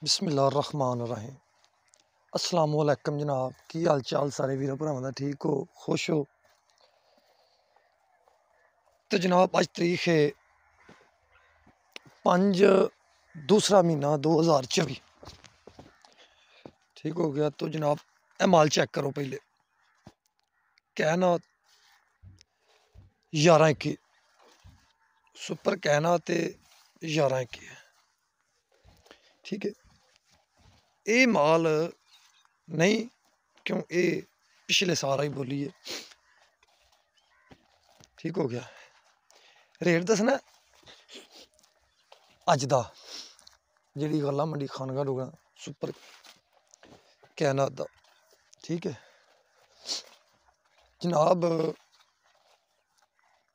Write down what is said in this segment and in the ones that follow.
बिस्मिल्लाहिर्रहमानिर्रहीम। अस्सलामुअलैकुम जनाब, की हाल चाल सारे वीर भरावां दा? ठीक हो, खुश हो? तो जनाब अज तरीक है 5 दूसरा महीना 2024। ठीक हो गया। तो जनाब ए माल चेक करो पहले, कैनात 1121 सुपर कैनात 1121 है। ठीक है, ये माल नहीं क्यों, ये पिछले सारा ही बोली है। ठीक हो गया। रेट दसना अज दा जी गल आ मंडी खानगा डोगरा सुपर कैनात दा। ठीक है जनाब,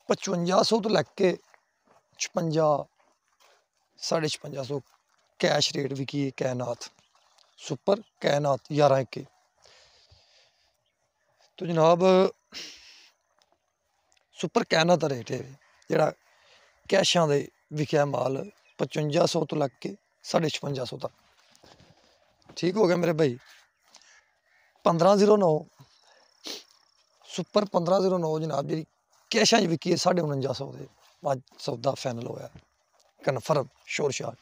5500 तो लैके 56 550 कैश रेट विकी है कैनात सुपर कैनात 1121। तो जनाब सुपर कैनात का रेट है जोड़ा कैशा दे विकया माल 5500 तो लैके 5650 तक। ठीक हो गया मेरे भाई। 1509 सुपर 1509 जनाब जी कैशा विकी है 4950 अज सौदा फाइनल होया कन्फर्म शोर शार।